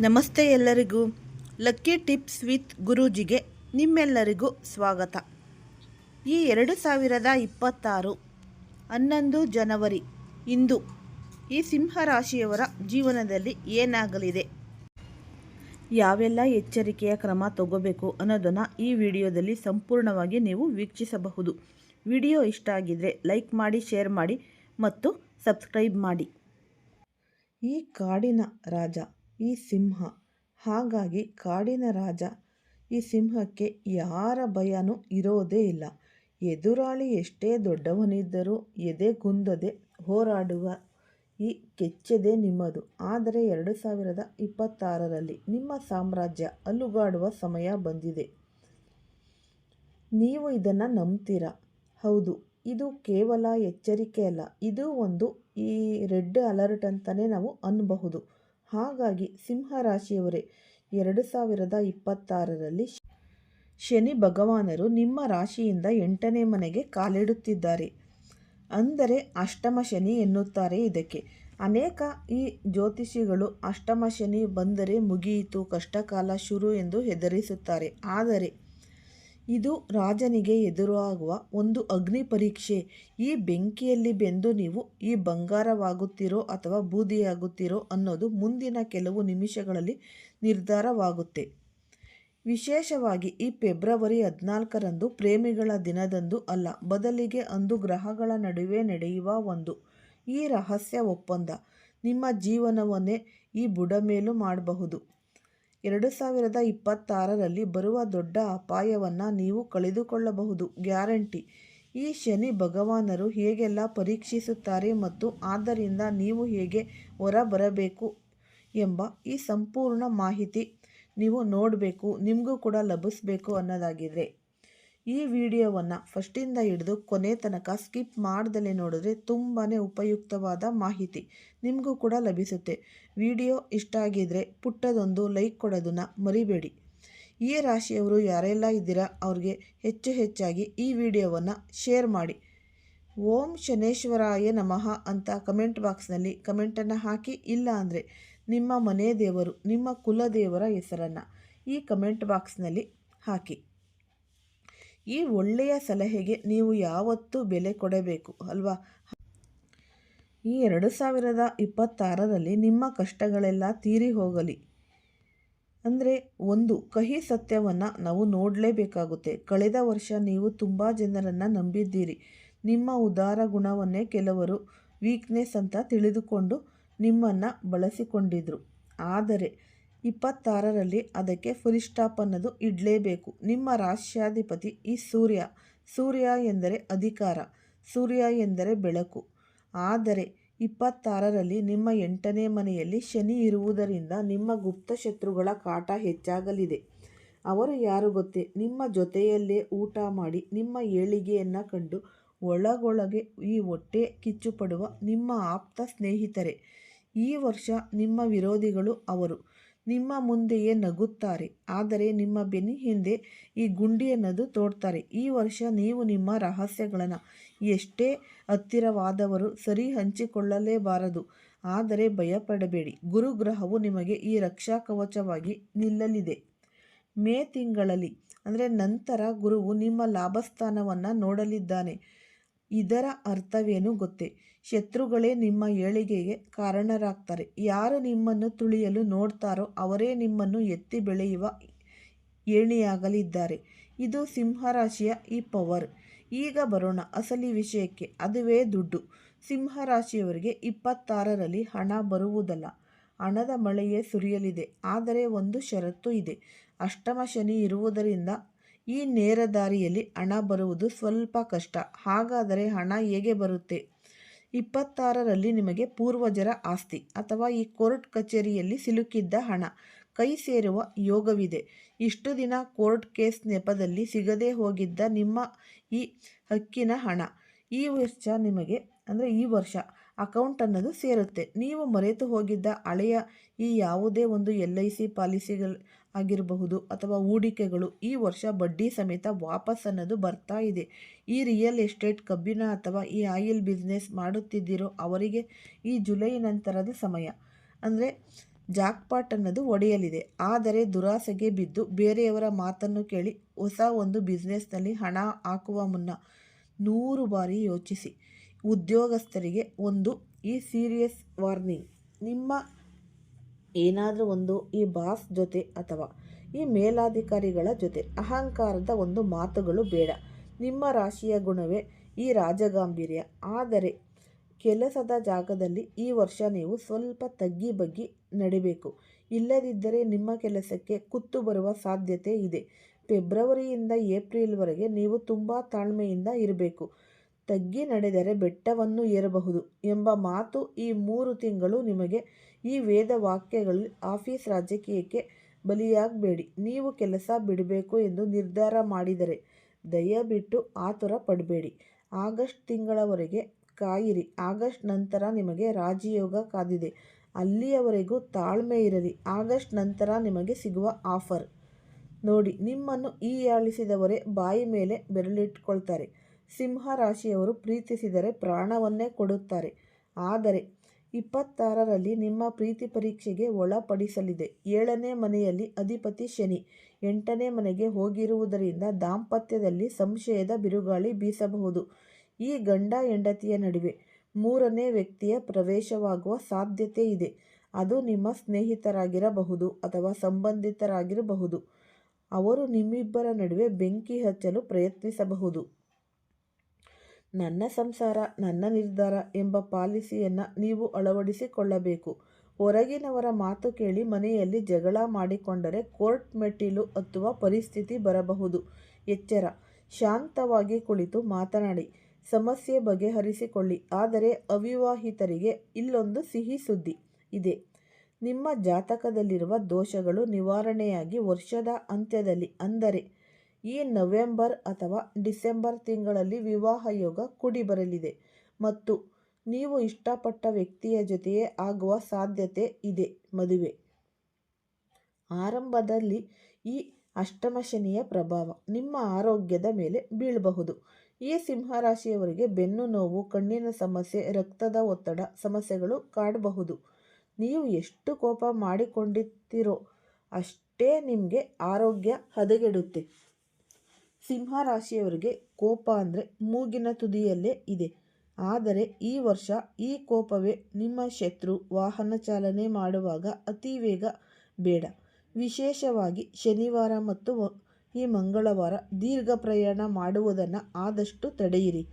ನಮಸ್ತೆ ಎಲ್ಲರಿಗೂ. Lucky tips with ಗುರೂಜಿಗೆ ನಿಮ್ಮೆಲ್ಲರಿಗೂ ಸ್ವಾಗತ. ಈ 2026 11 ಜನವರಿ ಇಂದು ಈ ಸಿಂಹರಾಶಿಯವರ ಜೀವನದಲ್ಲಿ ಏನಾಗಲಿದೆ, ಯಾವೆಲ್ಲ ಎಚ್ಚರಿಕೆಯ ಕ್ರಮ ತಗೋಬೇಕು ಅನ್ನೋದನ್ನು ಈ ವಿಡಿಯೋದಲ್ಲಿ ಸಂಪೂರ್ಣವಾಗಿ ನೀವು ವೀಕ್ಷಿಸಬಹುದು. ವಿಡಿಯೋ ಇಷ್ಟ ಆಗಿದ್ದರೆ ಲೈಕ್ ಮಾಡಿ, ಶೇರ್ ಮಾಡಿ ಮತ್ತು ಸಬ್ಸ್ಕ್ರೈಬ್ ಮಾಡಿ. ಈ ಕಾಡಿನ ರಾಜ ಈ ಸಿಂಹ. ಹಾಗಾಗಿ ಕಾಡಿನ ರಾಜ ಈ ಸಿಂಹಕ್ಕೆ ಯಾರ ಭಯನೂ ಇರೋದೇ ಇಲ್ಲ. ಎದುರಾಳಿ ಎಷ್ಟೇ ದೊಡ್ಡವನಿದ್ದರೂ ಎದೆಗುಂದದೆ ಹೋರಾಡುವ ಈ ಕೆಚ್ಚೆದೆ ನಿಮ್ಮದು. ಆದರೆ 2026ರಲ್ಲಿ ನಿಮ್ಮ ಸಾಮ್ರಾಜ್ಯ ಅಲುಗಾಡುವ ಸಮಯ ಬಂದಿದೆ. ನೀವು ಇದನ್ನು ನಂಬ್ತೀರಾ? ಹೌದು, ಇದು ಕೇವಲ ಎಚ್ಚರಿಕೆ ಅಲ್ಲ, ಇದು ಒಂದು ಈ ರೆಡ್ ಅಲರ್ಟ್ ಅಂತಲೇ ನಾವು ಅನ್ನಬಹುದು. ಹಾಗಾಗಿ ಸಿಂಹರಾಶಿಯವರೇ, 2026ರಲ್ಲಿ ಶನಿ ಭಗವಾನರು ನಿಮ್ಮ ರಾಶಿಯಿಂದ 8ನೇ ಮನೆಗೆ ಕಾಲಿಡುತ್ತಿದ್ದಾರೆ. ಅಂದರೆ ಅಷ್ಟಮ ಶನಿ ಎನ್ನುತ್ತಾರೆ ಇದಕ್ಕೆ. ಅನೇಕ ಈ ಜ್ಯೋತಿಷಿಗಳು ಅಷ್ಟಮ ಶನಿ ಬಂದರೆ ಮುಗಿಯಿತು, ಕಷ್ಟಕಾಲ ಶುರು ಎಂದು ಹೆದರಿಸುತ್ತಾರೆ. ಆದರೆ ಇದು ರಾಜನಿಗೆ ಎದುರಾಗುವ ಒಂದು ಅಗ್ನಿ ಪರೀಕ್ಷೆ. ಈ ಬೆಂಕಿಯಲ್ಲಿ ಬೆಂದು ನೀವು ಈ ಬಂಗಾರವಾಗುತ್ತೀರೋ ಅಥವಾ ಬೂದಿಯಾಗುತ್ತೀರೋ ಅನ್ನೋದು ಮುಂದಿನ ಕೆಲವು ನಿಮಿಷಗಳಲ್ಲಿ ನಿರ್ಧಾರವಾಗುತ್ತೆ. ವಿಶೇಷವಾಗಿ ಈ ಫೆಬ್ರವರಿ 14ರಂದು ಪ್ರೇಮಿಗಳ ದಿನದಂದು ಅಲ್ಲ, ಬದಲಿಗೆ ಅಂದು ಗ್ರಹಗಳ ನಡುವೆ ನಡೆಯುವ ಒಂದು ಈ ರಹಸ್ಯ ಒಪ್ಪಂದ ನಿಮ್ಮ ಜೀವನವನ್ನೇ ಈ ಬುಡಮೇಲು ಮಾಡಬಹುದು. 2026ರಲ್ಲಿ ಬರುವ ದೊಡ್ಡ ಅಪಾಯವನ್ನು ನೀವು ಕಳೆದುಕೊಳ್ಳಬಹುದು, ಗ್ಯಾರಂಟಿ. ಈ ಶನಿ ಭಗವಾನರು ಹೇಗೆಲ್ಲ ಪರೀಕ್ಷಿಸುತ್ತಾರೆ ಮತ್ತು ಆದ್ದರಿಂದ ನೀವು ಹೇಗೆ ಹೊರಬರಬೇಕು ಎಂಬ ಈ ಸಂಪೂರ್ಣ ಮಾಹಿತಿ ನೀವು ನೋಡಬೇಕು, ನಿಮಗೂ ಕೂಡ ಲಭಿಸಬೇಕು ಅನ್ನೋದಾಗಿದೆ. ಈ ವಿಡಿಯೋವನ್ನು ಫಸ್ಟಿಂದ ಹಿಡಿದು ಕೊನೆ ತನಕ ಸ್ಕಿಪ್ ಮಾಡ್ದಲೇ ನೋಡಿದ್ರೆ ತುಂಬಾ ಉಪಯುಕ್ತವಾದ ಮಾಹಿತಿ ನಿಮಗೂ ಕೂಡ ಲಭಿಸುತ್ತೆ. ವಿಡಿಯೋ ಇಷ್ಟ ಆಗಿದ್ರೆ ಪುಟ್ಟದೊಂದು ಲೈಕ್ ಕೊಡೋದನ್ನು ಮರಿಬೇಡಿ. ಈ ರಾಶಿಯವರು ಯಾರೆಲ್ಲ ಇದ್ದೀರಾ ಅವ್ರಿಗೆ ಹೆಚ್ಚಾಗಿ ಈ ವಿಡಿಯೋವನ್ನು ಶೇರ್ ಮಾಡಿ. ಓಂ ಶನೇಶ್ವರಾಯ ನಮಃ ಅಂತ ಕಮೆಂಟ್ ಬಾಕ್ಸ್ನಲ್ಲಿ ಕಮೆಂಟನ್ನು ಹಾಕಿ. ಇಲ್ಲ ಅಂದರೆ ನಿಮ್ಮ ಮನೆ ದೇವರು, ನಿಮ್ಮ ಕುಲದೇವರ ಹೆಸರನ್ನು ಈ ಕಮೆಂಟ್ ಬಾಕ್ಸ್ನಲ್ಲಿ ಹಾಕಿ. ಈ ಒಳ್ಳೆಯ ಸಲಹೆಗೆ ನೀವು ಯಾವತ್ತೂ ಬೆಲೆ ಕೊಡಬೇಕು ಅಲ್ವಾ? ಈ 2026ರಲ್ಲಿ ನಿಮ್ಮ ಕಷ್ಟಗಳೆಲ್ಲ ತೀರಿ ಹೋಗಲಿ ಅಂದರೆ ಒಂದು ಕಹಿ ಸತ್ಯವನ್ನು ನಾವು ನೋಡಲೇಬೇಕಾಗುತ್ತೆ. ಕಳೆದ ವರ್ಷ ನೀವು ತುಂಬ ಜನರನ್ನು ನಂಬಿದ್ದೀರಿ. ನಿಮ್ಮ ಉದಾರ ಗುಣವನ್ನೇ ಕೆಲವರು ವೀಕ್ನೆಸ್ ಅಂತ ತಿಳಿದುಕೊಂಡು ನಿಮ್ಮನ್ನು ಬಳಸಿಕೊಂಡಿದ್ರು. ಆದರೆ 26ರಲ್ಲಿ ಅದಕ್ಕೆ ಫುಲ್ ಸ್ಟಾಪ್ ಅನ್ನೋದು ಇಡಲೇಬೇಕು. ನಿಮ್ಮ ರಾಶ್ಯಾಧಿಪತಿ ಈ ಸೂರ್ಯ ಎಂದರೆ ಅಧಿಕಾರ, ಸೂರ್ಯ ಎಂದರೆ ಬೆಳಕು. ಆದರೆ 26ರಲ್ಲಿ ನಿಮ್ಮ 8ನೇ ಮನೆಯಲ್ಲಿ ಶನಿ ಇರುವುದರಿಂದ ನಿಮ್ಮ ಗುಪ್ತ ಶತ್ರುಗಳ ಕಾಟ ಹೆಚ್ಚಾಗಲಿದೆ. ಅವರು ಯಾರು ಗೊತ್ತೇ? ನಿಮ್ಮ ಜೊತೆಯಲ್ಲೇ ಊಟ ಮಾಡಿ ನಿಮ್ಮ ಏಳಿಗೆಯನ್ನು ಕಂಡು ಒಳಗೊಳಗೆ ಈ ಹೊಟ್ಟೆ ಕಿಚ್ಚು ಪಡುವ ನಿಮ್ಮ ಆಪ್ತ ಸ್ನೇಹಿತರೆ. ಈ ವರ್ಷ ನಿಮ್ಮ ವಿರೋಧಿಗಳು ಅವರು ನಿಮ್ಮ ಮುಂದೆಯೇ ನಗುತ್ತಾರೆ, ಆದರೆ ನಿಮ್ಮ ಬೆನ್ನ ಹಿಂದೆ ಈ ಗುಂಡಿ ಅನ್ನೋದು ತೋಡ್ತಾರೆ. ಈ ವರ್ಷ ನೀವು ನಿಮ್ಮ ರಹಸ್ಯಗಳನ್ನು ಎಷ್ಟೇ ಹತ್ತಿರವಾದವರು ಸರಿ ಹಂಚಿಕೊಳ್ಳಲೇಬಾರದು. ಆದರೆ ಭಯಪಡಬೇಡಿ, ಗುರುಗ್ರಹವು ನಿಮಗೆ ಈ ರಕ್ಷಾ ಕವಚವಾಗಿ ನಿಲ್ಲಲಿದೆ. ಮೇ ತಿಂಗಳಲ್ಲಿ ಅಂದರೆ ನಂತರ ಗುರುವು ನಿಮ್ಮ ಲಾಭಸ್ಥಾನವನ್ನು ನೋಡಲಿದ್ದಾನೆ. ಇದರ ಅರ್ಥವೇನು ಗೊತ್ತೇ? ಶತ್ರುಗಳೇ ನಿಮ್ಮ ಏಳಿಗೆಗೆ ಕಾರಣರಾಗ್ತಾರೆ. ಯಾರು ನಿಮ್ಮನ್ನು ತುಳಿಯಲು ನೋಡ್ತಾರೋ ಅವರೇ ನಿಮ್ಮನ್ನು ಎತ್ತಿ ಬೆಳೆಯುವ ಏಣಿಯಾಗಲಿದ್ದಾರೆ. ಇದು ಸಿಂಹರಾಶಿಯ ಈ ಪವರ್. ಈಗ ಬರೋಣ ಅಸಲಿ ವಿಷಯಕ್ಕೆ, ಅದುವೇ ದುಡ್ಡು. ಸಿಂಹರಾಶಿಯವರಿಗೆ 26ರಲ್ಲಿ ಹಣ ಬರುವುದಲ್ಲ, ಹಣದ ಮಳೆಯೇ ಸುರಿಯಲಿದೆ. ಆದರೆ ಒಂದು ಷರತ್ತು ಇದೆ. ಅಷ್ಟಮ ಶನಿ ಇರುವುದರಿಂದ ಈ ನೇರ ದಾರಿಯಲ್ಲಿ ಹಣ ಬರುವುದು ಸ್ವಲ್ಪ ಕಷ್ಟ. ಹಾಗಾದರೆ ಹಣ ಹೇಗೆ ಬರುತ್ತೆ? 26ರಲ್ಲಿ ನಿಮಗೆ ಪೂರ್ವಜರ ಆಸ್ತಿ ಅಥವಾ ಈ ಕೋರ್ಟ್ ಕಚೇರಿಯಲ್ಲಿ ಸಿಲುಕಿದ್ದ ಹಣ ಕೈ ಸೇರುವ ಯೋಗವಿದೆ. ಇಷ್ಟು ದಿನ ಕೋರ್ಟ್ ಕೇಸ್ ನೆಪದಲ್ಲಿ ಸಿಗದೆ ಹೋಗಿದ್ದ ನಿಮ್ಮ ಈ ಹಕ್ಕಿನ ಹಣ ಈ ವರ್ಷ ನಿಮಗೆ ಈ ವರ್ಷ ಅಕೌಂಟ್ ಅನ್ನೋದು ಸೇರುತ್ತೆ. ನೀವು ಮರೆತು ಹೋಗಿದ್ದ ಹಳೆಯ ಈ ಯಾವುದೇ ಒಂದು LIC ಪಾಲಿಸಿಗಳು ಆಗಿರಬಹುದು ಅಥವಾ ಹೂಡಿಕೆಗಳು ಈ ವರ್ಷ ಬಡ್ಡಿ ಸಮೇತ ವಾಪಸ್ ಅನ್ನೋದು ಬರ್ತಾ ಇದೆ. ಈ ರಿಯಲ್ ಎಸ್ಟೇಟ್, ಕಬ್ಬಿಣ ಅಥವಾ ಈ ಆಯಿಲ್ ಬಿಸ್ನೆಸ್ ಮಾಡುತ್ತಿದ್ದೀರೋ ಅವರಿಗೆ ಈ ಜುಲೈ ನಂತರದ ಸಮಯ ಅಂದರೆ ಜಾಕ್ಪಾಟ್ ಅನ್ನೋದು ಒಡೆಯಲಿದೆ. ಆದರೆ ದುರಾಸೆಗೆ ಬಿದ್ದು ಬೇರೆಯವರ ಮಾತನ್ನು ಕೇಳಿ ಹೊಸ ಒಂದು ಬಿಸ್ನೆಸ್ನಲ್ಲಿ ಹಣ ಹಾಕುವ ಮುನ್ನ 100 ಬಾರಿ ಯೋಚಿಸಿ. ಉದ್ಯೋಗಸ್ಥರಿಗೆ ಒಂದು ಈ ಸೀರಿಯಸ್ ವಾರ್ನಿಂಗ್. ನಿಮ್ಮ ಏನಾದರೂ ಒಂದು ಈ ಬಾಸ್ ಜೊತೆ ಅಥವಾ ಈ ಮೇಲಾಧಿಕಾರಿಗಳ ಜೊತೆ ಅಹಂಕಾರದ ಒಂದು ಮಾತುಗಳು ಬೇಡ. ನಿಮ್ಮ ರಾಶಿಯ ಗುಣವೇ ಈ ರಾಜಗಾಂಭೀರ್ಯ. ಆದರೆ ಕೆಲಸದ ಜಾಗದಲ್ಲಿ ಈ ವರ್ಷ ನೀವು ಸ್ವಲ್ಪ ತಗ್ಗಿ ಬಗ್ಗಿ ನಡಿಬೇಕು. ಇಲ್ಲದಿದ್ದರೆ ನಿಮ್ಮ ಕೆಲಸಕ್ಕೆ ಕುತ್ತು ಬರುವ ಸಾಧ್ಯತೆ ಇದೆ. ಫೆಬ್ರವರಿಯಿಂದ ಏಪ್ರಿಲ್ವರೆಗೆ ನೀವು ತುಂಬ ತಾಳ್ಮೆಯಿಂದ ಇರಬೇಕು. ತಗ್ಗಿ ನಡೆದರೆ ಬೆಟ್ಟವನ್ನು ಏರಬಹುದು ಎಂಬ ಮಾತು ಈ 3 ತಿಂಗಳು ನಿಮಗೆ. ಈ ವೇದ ವಾಕ್ಯಗಳಲ್ಲಿ ಆಫೀಸ್ ರಾಜಕೀಯಕ್ಕೆ ಬಲಿಯಾಗಬೇಡಿ. ನೀವು ಕೆಲಸ ಬಿಡಬೇಕು ಎಂದು ನಿರ್ಧಾರ ಮಾಡಿದರೆ ದಯವಿಟ್ಟು ಆತುರ ಪಡಬೇಡಿ. ಆಗಸ್ಟ್ ತಿಂಗಳವರೆಗೆ ಕಾಯಿರಿ. ಆಗಸ್ಟ್ ನಂತರ ನಿಮಗೆ ರಾಜಯೋಗ ಕಾದಿದೆ. ಅಲ್ಲಿಯವರೆಗೂ ತಾಳ್ಮೆ ಇರಲಿ. ಆಗಸ್ಟ್ ನಂತರ ನಿಮಗೆ ಸಿಗುವ ಆಫರ್ ನೋಡಿ ನಿಮ್ಮನ್ನು ಹೀಯಾಳಿಸಿದವರೇ ಬಾಯಿ ಮೇಲೆ ಬೆರಳಿಟ್ಕೊಳ್ತಾರೆ. ಸಿಂಹ ರಾಶಿಯವರು ಪ್ರೀತಿಸಿದರೆ ಪ್ರಾಣವನ್ನೇ ಕೊಡುತ್ತಾರೆ. ಆದರೆ 26ರಲ್ಲಿ ನಿಮ್ಮ ಪ್ರೀತಿ ಪರೀಕ್ಷೆಗೆ ಒಳಪಡಿಸಲಿದೆ. 7ನೇ ಮನೆಯಲ್ಲಿ ಅಧಿಪತಿ ಶನಿ 8ನೇ ಮನೆಗೆ ಹೋಗಿರುವುದರಿಂದ ದಾಂಪತ್ಯದಲ್ಲಿ ಸಂಶಯದ ಬಿರುಗಾಳಿ ಬೀಸಬಹುದು. ಈ ಗಂಡ ಹೆಂಡತಿಯ ನಡುವೆ 3ನೇ ವ್ಯಕ್ತಿಯ ಪ್ರವೇಶವಾಗುವ ಸಾಧ್ಯತೆ ಇದೆ. ಅದು ನಿಮ್ಮ ಸ್ನೇಹಿತರಾಗಿರಬಹುದು ಅಥವಾ ಸಂಬಂಧಿತರಾಗಿರಬಹುದು. ಅವರು ನಿಮ್ಮಿಬ್ಬರ ನಡುವೆ ಬೆಂಕಿ ಹಚ್ಚಲು ಪ್ರಯತ್ನಿಸಬಹುದು. ನನ್ನ ಸಂಸಾರ ನನ್ನ ನಿರ್ಧಾರ ಎಂಬ ಪಾಲಿಸಿಯನ್ನು ನೀವು ಅಳವಡಿಸಿಕೊಳ್ಳಬೇಕು. ಹೊರಗಿನವರ ಮಾತು ಕೇಳಿ ಮನೆಯಲ್ಲಿ ಜಗಳ ಮಾಡಿಕೊಂಡರೆ ಕೋರ್ಟ್ ಮೆಟ್ಟಿಲು ಹತ್ತುವ ಪರಿಸ್ಥಿತಿ ಬರಬಹುದು. ಎಚ್ಚರ. ಶಾಂತವಾಗಿ ಕುಳಿತು ಮಾತನಾಡಿ. ಸಮಸ್ಯೆ ಬಗೆಹರಿಸಿಕೊಳ್ಳಿ. ಆದರೆ ಅವಿವಾಹಿತರಿಗೆ ಇಲ್ಲೊಂದು ಸಿಹಿ ಸುದ್ದಿ ಇದೆ. ನಿಮ್ಮ ಜಾತಕದಲ್ಲಿರುವ ದೋಷಗಳು ನಿವಾರಣೆಯಾಗಿ ವರ್ಷದ ಅಂತ್ಯದಲ್ಲಿ ಅಂದರೆ ಈ ನವೆಂಬರ್ ಅಥವಾ ಡಿಸೆಂಬರ್ ತಿಂಗಳಲ್ಲಿ ವಿವಾಹ ಯೋಗ ಕೂಡಿ ಬರಲಿದೆ ಮತ್ತು ನೀವು ಇಷ್ಟಪಟ್ಟ ವ್ಯಕ್ತಿಯ ಜೊತೆಯೇ ಆಗುವ ಸಾಧ್ಯತೆ ಇದೆ. ಮದುವೆ. ಆರಂಭದಲ್ಲಿ ಈ ಅಷ್ಟಮ ಶನಿಯ ಪ್ರಭಾವ ನಿಮ್ಮ ಆರೋಗ್ಯದ ಮೇಲೆ ಬೀಳಬಹುದು. ಈ ಸಿಂಹರಾಶಿಯವರಿಗೆ ಬೆನ್ನು ನೋವು, ಕಣ್ಣಿನ ಸಮಸ್ಯೆ, ರಕ್ತದ ಒತ್ತಡ ಸಮಸ್ಯೆಗಳು ಕಾಡಬಹುದು. ನೀವು ಎಷ್ಟು ಕೋಪ ಮಾಡಿಕೊಂಡಿರ್ತೀರೋ ಅಷ್ಟೇ ನಿಮಗೆ ಆರೋಗ್ಯ ಹದಗೆಡುತ್ತೆ. ಸಿಂಹರಾಶಿಯವರಿಗೆ ಕೋಪ ಅಂದರೆ ಮೂಗಿನ ತುದಿಯಲ್ಲೇ ಇದೆ. ಆದರೆ ಈ ವರ್ಷ ಈ ಕೋಪವೇ ನಿಮ್ಮ ಶತ್ರು. ವಾಹನ ಚಾಲನೆ ಮಾಡುವಾಗ ಅತಿ ವೇಗ ಬೇಡ. ವಿಶೇಷವಾಗಿ ಶನಿವಾರ ಮತ್ತು ಈ ಮಂಗಳವಾರ ದೀರ್ಘ ಪ್ರಯಾಣ ಮಾಡುವುದನ್ನು ಆದಷ್ಟು ತಡೆಯಿರಿ.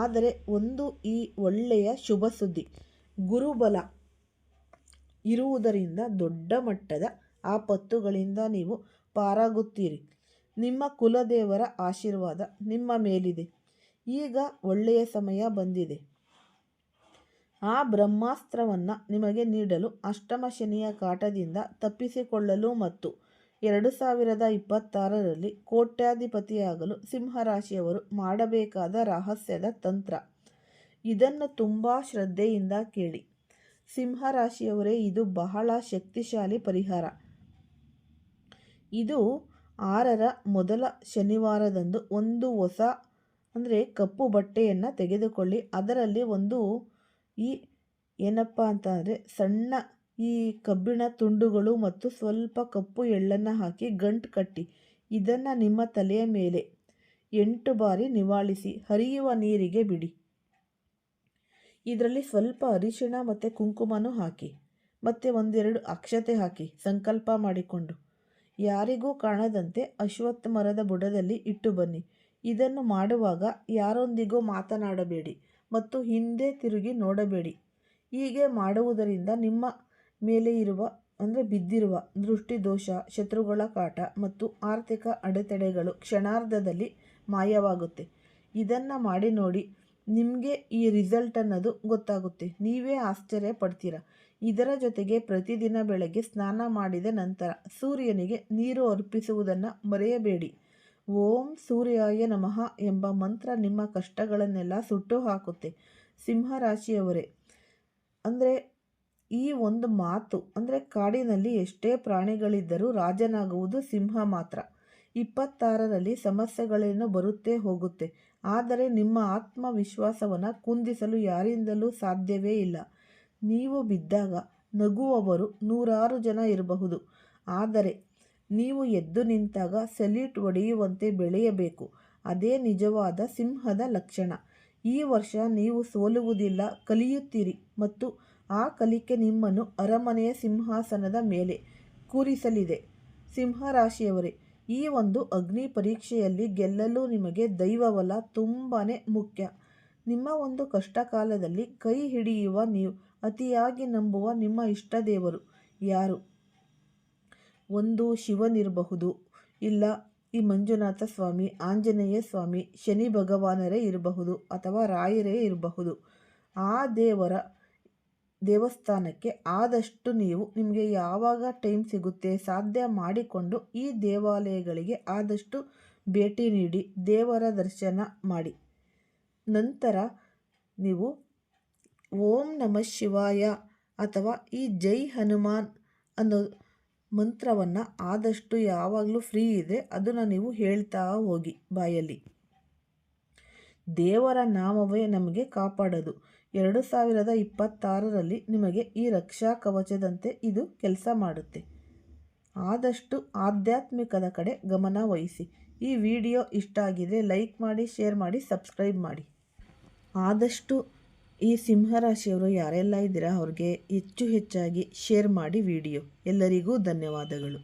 ಆದರೆ ಒಂದು ಈ ಒಳ್ಳೆಯ ಶುಭ ಸುದ್ದಿ, ಗುರುಬಲ ಇರುವುದರಿಂದ ದೊಡ್ಡ ಮಟ್ಟದ ಆಪತ್ತುಗಳಿಂದ ನೀವು ಪಾರಾಗುತ್ತೀರಿ. ನಿಮ್ಮ ಕುಲದೇವರ ಆಶೀರ್ವಾದ ನಿಮ್ಮ ಮೇಲಿದೆ. ಈಗ ಒಳ್ಳೆಯ ಸಮಯ ಬಂದಿದೆ. ಆ ಬ್ರಹ್ಮಾಸ್ತ್ರವನ್ನು ನಿಮಗೆ ನೀಡಲು ಅಷ್ಟಮ ಶನಿಯ ಕಾಟದಿಂದ ತಪ್ಪಿಸಿಕೊಳ್ಳಲು ಮತ್ತು 2026ರಲ್ಲಿ ಕೋಟ್ಯಾಧಿಪತಿಯಾಗಲು ಸಿಂಹರಾಶಿಯವರು ಮಾಡಬೇಕಾದ ರಹಸ್ಯದ ತಂತ್ರ. ಇದನ್ನು ತುಂಬ ಶ್ರದ್ಧೆಯಿಂದ ಕೇಳಿ. ಸಿಂಹರಾಶಿಯವರೇ, ಇದು ಬಹಳ ಶಕ್ತಿಶಾಲಿ ಪರಿಹಾರ. ಇದು 6ರ ಮೊದಲ ಶನಿವಾರದಂದು ಒಂದು ಹೊಸ ಕಪ್ಪು ಬಟ್ಟೆಯನ್ನು ತೆಗೆದುಕೊಳ್ಳಿ. ಅದರಲ್ಲಿ ಒಂದು ಏನಪ್ಪ ಅಂತ ಅಂದರೆ ಸಣ್ಣ ಈ ಕಬ್ಬಿಣ ತುಂಡುಗಳು ಮತ್ತು ಸ್ವಲ್ಪ ಕಪ್ಪು ಎಳ್ಳನ್ನು ಹಾಕಿ ಗಂಟು ಕಟ್ಟಿ ಇದನ್ನು ನಿಮ್ಮ ತಲೆಯ ಮೇಲೆ 8 ಬಾರಿ ನಿವಾಳಿಸಿ ಹರಿಯುವ ನೀರಿಗೆ ಬಿಡಿ. ಇದರಲ್ಲಿ ಸ್ವಲ್ಪ ಅರಿಶಿಣ ಮತ್ತು ಕುಂಕುಮನೂ ಹಾಕಿ ಮತ್ತು 1-2 ಅಕ್ಷತೆ ಹಾಕಿ ಸಂಕಲ್ಪ ಮಾಡಿಕೊಂಡು ಯಾರಿಗೂ ಕಾಣದಂತೆ ಅಶ್ವತ್ಥ ಮರದ ಬುಡದಲ್ಲಿ ಇಟ್ಟು ಬನ್ನಿ. ಇದನ್ನು ಮಾಡುವಾಗ ಯಾರೊಂದಿಗೂ ಮಾತನಾಡಬೇಡಿ ಮತ್ತು ಹಿಂದೆ ತಿರುಗಿ ನೋಡಬೇಡಿ. ಹೀಗೆ ಮಾಡುವುದರಿಂದ ನಿಮ್ಮ ಮೇಲೆ ಬಿದ್ದಿರುವ ದೃಷ್ಟಿದೋಷ, ಶತ್ರುಗಳ ಕಾಟ ಮತ್ತು ಆರ್ಥಿಕ ಅಡೆತಡೆಗಳು ಕ್ಷಣಾರ್ಧದಲ್ಲಿ ಮಾಯವಾಗುತ್ತೆ. ಇದನ್ನು ಮಾಡಿ ನೋಡಿ. ನಿಮಗೆ ಈ ರಿಸಲ್ಟ್ ಅನ್ನೋದು ಗೊತ್ತಾಗುತ್ತೆ. ನೀವೇ ಆಶ್ಚರ್ಯ ಪಡ್ತೀರ. ಇದರ ಜೊತೆಗೆ ಪ್ರತಿದಿನ ಬೆಳಗ್ಗೆ ಸ್ನಾನ ಮಾಡಿದ ನಂತರ ಸೂರ್ಯನಿಗೆ ನೀರು ಅರ್ಪಿಸುವುದನ್ನು ಮರೆಯಬೇಡಿ. ಓಂ ಸೂರ್ಯಾಯ ನಮಃ ಎಂಬ ಮಂತ್ರ ನಿಮ್ಮ ಕಷ್ಟಗಳನ್ನೆಲ್ಲ ಸುಟ್ಟು ಹಾಕುತ್ತೆ. ಸಿಂಹರಾಶಿಯವರೇ, ಈ ಒಂದು ಮಾತು ಕಾಡಿನಲ್ಲಿ ಎಷ್ಟೇ ಪ್ರಾಣಿಗಳಿದ್ದರೂ ರಾಜನಾಗುವುದು ಸಿಂಹ ಮಾತ್ರ. 26ರಲ್ಲಿ ಸಮಸ್ಯೆಗಳೇನು ಬರುತ್ತೆ ಹೋಗುತ್ತೆ. ಆದರೆ ನಿಮ್ಮ ಆತ್ಮವಿಶ್ವಾಸವನ್ನು ಕುಂದಿಸಲು ಯಾರಿಂದಲೂ ಸಾಧ್ಯವೇ ಇಲ್ಲ. ನೀವು ಬಿದ್ದಾಗ ನಗುವವರು ನೂರಾರು ಜನ ಇರಬಹುದು, ಆದರೆ ನೀವು ಎದ್ದು ನಿಂತಾಗ ಸೆಲ್ಯೂಟ್ ಹೊಡೆಯುವಂತೆ ಬೆಳೆಯಬೇಕು. ಅದೇ ನಿಜವಾದ ಸಿಂಹದ ಲಕ್ಷಣ. ಈ ವರ್ಷ ನೀವು ಸೋಲುವುದಿಲ್ಲ, ಕಲಿಯುತ್ತೀರಿ ಮತ್ತು ಆ ಕಲಿಕೆ ನಿಮ್ಮನ್ನು ಅರಮನೆಯ ಸಿಂಹಾಸನದ ಮೇಲೆ ಕೂರಿಸಲಿದೆ. ಸಿಂಹರಾಶಿಯವರೇ, ಈ ಒಂದು ಅಗ್ನಿ ಪರೀಕ್ಷೆಯಲ್ಲಿ ಗೆಲ್ಲಲು ನಿಮಗೆ ದೈವಬಲ ತುಂಬಾ ಮುಖ್ಯ. ನಿಮ್ಮ ಒಂದು ಕಷ್ಟ ಕಾಲದಲ್ಲಿ ಕೈ ಹಿಡಿಯುವ, ನೀವು ಅತಿಯಾಗಿ ನಂಬುವ ನಿಮ್ಮ ಇಷ್ಟ ದೇವರು ಯಾರು? ಒಂದು ಶಿವನಿರಬಹುದು, ಇಲ್ಲ ಈ ಮಂಜುನಾಥ ಸ್ವಾಮಿ, ಆಂಜನೇಯ ಸ್ವಾಮಿ, ಶನಿ ಭಗವಾನರೇ ಇರಬಹುದು, ಅಥವಾ ರಾಯರೇ ಇರಬಹುದು. ಆ ದೇವಸ್ಥಾನಕ್ಕೆ ಆದಷ್ಟು ನಿಮಗೆ ಯಾವಾಗ ಟೈಮ್ ಸಿಗುತ್ತೆ ಸಾಧ್ಯ ಮಾಡಿಕೊಂಡು ಈ ದೇವಾಲಯಗಳಿಗೆ ಆದಷ್ಟು ಭೇಟಿ ನೀಡಿ ದೇವರ ದರ್ಶನ ಮಾಡಿ. ನಂತರ ನೀವು ಓಂ ನಮಃ ಶಿವಾಯ ಅಥವಾ ಈ ಜೈ ಹನುಮಾನ್ ಅನ್ನೋ ಮಂತ್ರವನ್ನು ಆದಷ್ಟು ಯಾವಾಗಲೂ ಫ್ರೀ ಇದೆ ಅದನ್ನು ನೀವು ಹೇಳ್ತಾ ಹೋಗಿ ಬಾಯಲ್ಲಿ. ದೇವರ ನಾಮವೇ ನಮಗೆ ಕಾಪಾಡೋದು. 2026ರಲ್ಲಿ ನಿಮಗೆ ಈ ರಕ್ಷಾ ಕವಚದಂತೆ ಇದು ಕೆಲಸ ಮಾಡುತ್ತೆ. ಆದಷ್ಟು ಆಧ್ಯಾತ್ಮಿಕದ ಕಡೆ ಗಮನ ವಹಿಸಿ. ಈ ವಿಡಿಯೋ ಇಷ್ಟ ಆಗಿದೆ ಲೈಕ್ ಮಾಡಿ, ಶೇರ್ ಮಾಡಿ, ಸಬ್ಸ್ಕ್ರೈಬ್ ಮಾಡಿ. ಆದಷ್ಟು ಈ ಸಿಂಹರಾಶಿಯವರು ಯಾರೆಲ್ಲ ಇದ್ದೀರಾ ಅವ್ರಿಗೆ ಹೆಚ್ಚಾಗಿ ಶೇರ್ ಮಾಡಿ ವಿಡಿಯೋ. ಎಲ್ಲರಿಗೂ ಧನ್ಯವಾದಗಳು.